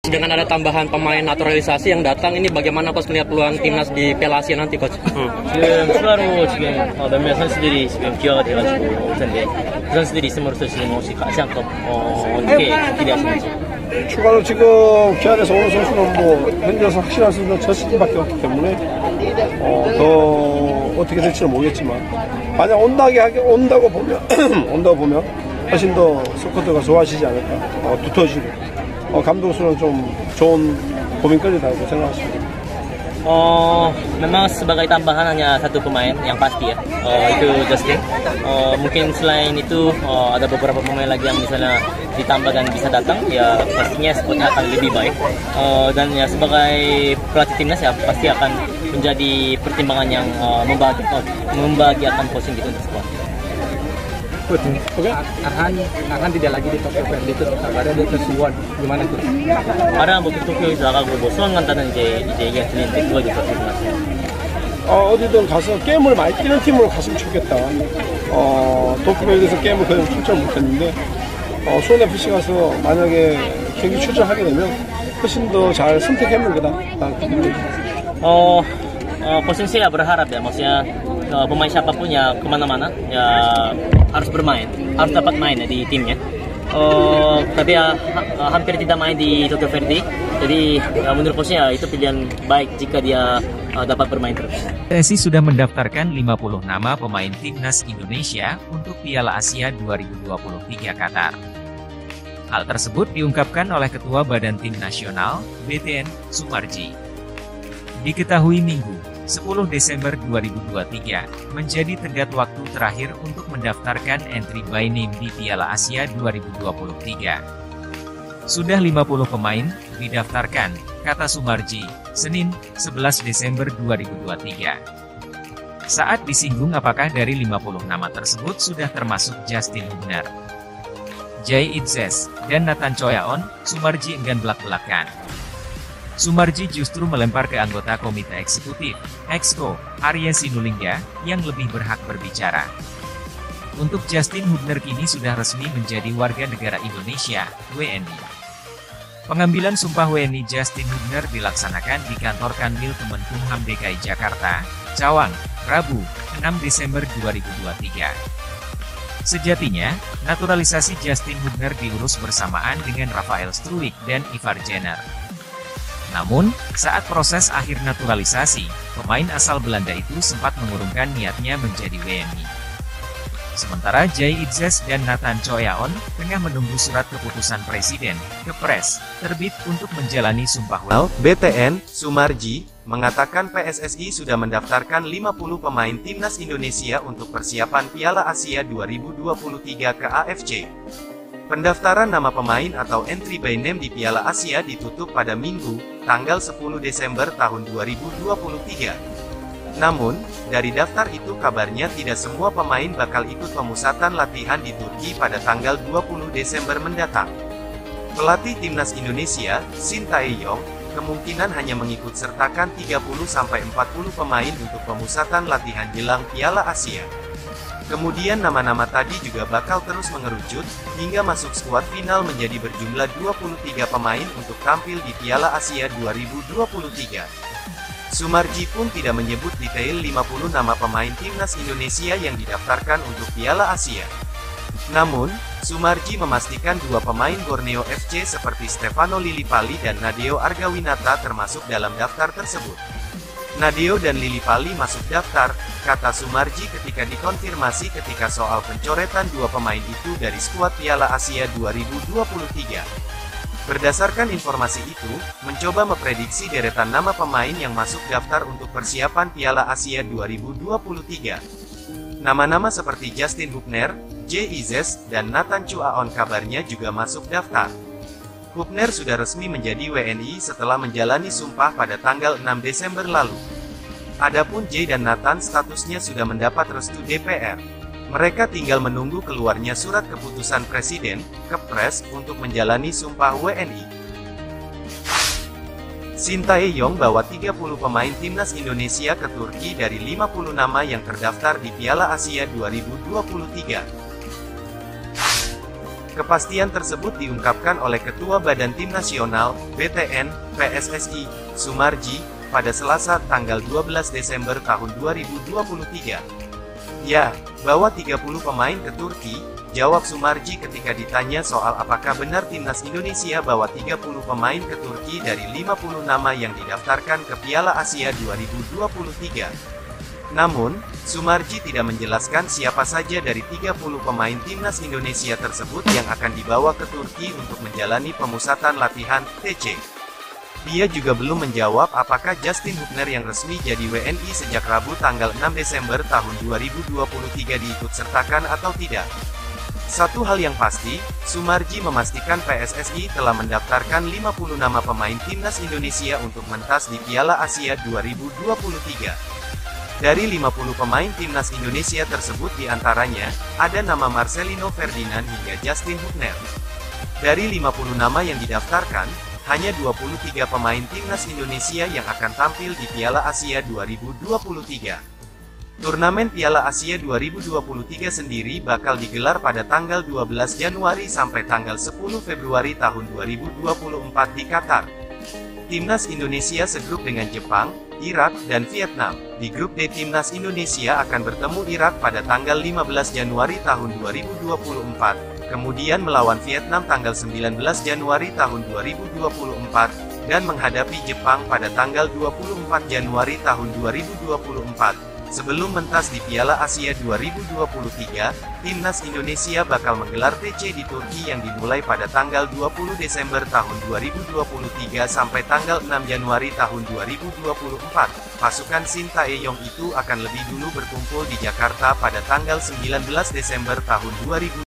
Dengan ada tambahan pemain naturalisasi yang datang, ini bagaimana coach melihat peluang timnas di Piala Asia nanti coach? 지금 추가로 지금 몇몇 선수들이 지금 기화가 돼가지고 올 텐데 그 선수들이 있음으로써 지금 혹시 아시안컵 어떻게 기대하시는지? 추가로 지금 기아에서 오는 선수는 뭐 현재로서 확실한 선수는 저 시즌밖에 없기 때문에 더 어떻게 될지는 모르겠지만 만약 온다고 보면 온다고 보면 훨씬 더 스쿼드가 좋아지지 않을까, 두터워지고 감독수는 좀 좋은 고민거리라고 생각하십니다. Memang sebagai tambahan hanya satu pemain yang pasti ya, itu Justin. Mungkin selain itu ada beberapa pemain lagi yang misalnya ditambah dan bisa datang, ya pastinya squadnya akan lebih baik. Dan ya sebagai pelatih timnas ya pasti akan menjadi pertimbangan yang membahagiakan posisi gitu untuk squad. Oke. Arhan tidak lagi di Tokyo Verde itu kabarnya dia tersuan, gimana tuh? 아라 뭐 도쿄에서 나가고 뭐 수원 간다는 이제 얘기가 들리는데 그거 좀 어떻게 생각하세요? 어디든 가서 게임을 많이 뛰는 팀으로 갔으면 좋겠다. 도쿄에서 게임을 거의 출전 못했는데 수원 FC 가서 만약에 경기 출전하게 되면 훨씬 더 잘 선택해볼 거다. Coach saya berharap ya, maksudnya pemain siapapun ya kemana-mana ya harus bermain, harus dapat main ya di timnya. Tapi ya hampir tidak main di Tokyo Verde, jadi ya, menurut coachnya itu pilihan baik jika dia dapat bermain terus. PSSI sudah mendaftarkan 50 nama pemain timnas Indonesia untuk Piala Asia 2023 Qatar. Hal tersebut diungkapkan oleh Ketua Badan Tim Nasional, BTN, Sumarji. Diketahui Minggu, 10 Desember 2023, menjadi tenggat waktu terakhir untuk mendaftarkan entry by name di Piala Asia 2023. Sudah 50 pemain didaftarkan, kata Sumarji, Senin, 11 Desember 2023. Saat disinggung apakah dari 50 nama tersebut sudah termasuk Justin Hubner, Jay Idzes, dan Nathan Choyaon, Sumarji enggan belak-belakan. Sumarji justru melempar ke anggota Komite Eksekutif, Exco, Arya Sinulinga, yang lebih berhak berbicara. Untuk Justin Hubner kini sudah resmi menjadi warga negara Indonesia, WNI. Pengambilan sumpah WNI Justin Hubner dilaksanakan di kantor Kanwil Kemenkumham DKI Jakarta, Cawang, Rabu, 6 Desember 2023. Sejatinya, naturalisasi Justin Hubner diurus bersamaan dengan Rafael Struijk dan Ivar Jenner. Namun, saat proses akhir naturalisasi, pemain asal Belanda itu sempat mengurungkan niatnya menjadi WNI. Sementara Jay Idzes dan Nathan Choyaon tengah menunggu surat keputusan Presiden, Kepres, terbit untuk menjalani sumpah WNI. BTN, Sumarji, mengatakan PSSI sudah mendaftarkan 50 pemain timnas Indonesia untuk persiapan Piala Asia 2023 ke AFC. Pendaftaran nama pemain atau entry by name di Piala Asia ditutup pada Minggu, tanggal 10 Desember tahun 2023. Namun, dari daftar itu kabarnya tidak semua pemain bakal ikut pemusatan latihan di Turki pada tanggal 20 Desember mendatang. Pelatih timnas Indonesia, Shin Tae-yong, kemungkinan hanya mengikut sertakan 30-40 pemain untuk pemusatan latihan jelang Piala Asia. Kemudian nama-nama tadi juga bakal terus mengerucut, hingga masuk skuad final menjadi berjumlah 23 pemain untuk tampil di Piala Asia 2023. Sumarji pun tidak menyebut detail 50 nama pemain timnas Indonesia yang didaftarkan untuk Piala Asia. Namun, Sumarji memastikan dua pemain Borneo FC seperti Stefano Lillipali dan Nadeo Argawinata termasuk dalam daftar tersebut. Nadeo dan Lillipali masuk daftar, kata Sumarji ketika dikonfirmasi ketika soal pencoretan dua pemain itu dari skuad Piala Asia 2023. Berdasarkan informasi itu, mencoba memprediksi deretan nama pemain yang masuk daftar untuk persiapan Piala Asia 2023. Nama-nama seperti Justin Hubner, Jay Idzes, dan Nathan Choyaon kabarnya juga masuk daftar. Hubner sudah resmi menjadi WNI setelah menjalani sumpah pada tanggal 6 Desember lalu. Adapun Jay dan Nathan statusnya sudah mendapat restu DPR. Mereka tinggal menunggu keluarnya surat keputusan Presiden, Kepres, untuk menjalani sumpah WNI. Shin Tae-yong bawa 30 pemain timnas Indonesia ke Turki dari 50 nama yang terdaftar di Piala Asia 2023. Kepastian tersebut diungkapkan oleh Ketua Badan Tim Nasional, BTN, PSSI, Sumarji, pada Selasa, tanggal 12 Desember tahun 2023. Ya, bawa 30 pemain ke Turki, jawab Sumarji ketika ditanya soal apakah benar timnas Indonesia bawa 30 pemain ke Turki dari 50 nama yang didaftarkan ke Piala Asia 2023. Namun, Sumarji tidak menjelaskan siapa saja dari 30 pemain timnas Indonesia tersebut yang akan dibawa ke Turki untuk menjalani pemusatan latihan, TC. Dia juga belum menjawab apakah Justin Hubner yang resmi jadi WNI sejak Rabu tanggal 6 Desember tahun 2023 diikutsertakan atau tidak. Satu hal yang pasti, Sumarji memastikan PSSI telah mendaftarkan 50 nama pemain timnas Indonesia untuk mentas di Piala Asia 2023. Dari 50 pemain timnas Indonesia tersebut diantaranya, ada nama Marcelino Ferdinand hingga Justin Hubner. Dari 50 nama yang didaftarkan, hanya 23 pemain timnas Indonesia yang akan tampil di Piala Asia 2023. Turnamen Piala Asia 2023 sendiri bakal digelar pada tanggal 12 Januari sampai tanggal 10 Februari tahun 2024 di Qatar. Timnas Indonesia segrup dengan Jepang, Irak, dan Vietnam. Di grup D, Timnas Indonesia akan bertemu Irak pada tanggal 15 Januari tahun 2024, kemudian melawan Vietnam tanggal 19 Januari tahun 2024, dan menghadapi Jepang pada tanggal 24 Januari tahun 2024. Sebelum mentas di Piala Asia 2023, Timnas Indonesia bakal menggelar TC di Turki yang dimulai pada tanggal 20 Desember tahun 2023 sampai tanggal 6 Januari tahun 2024. Pasukan Shin Tae-yong itu akan lebih dulu berkumpul di Jakarta pada tanggal 19 Desember tahun 2023.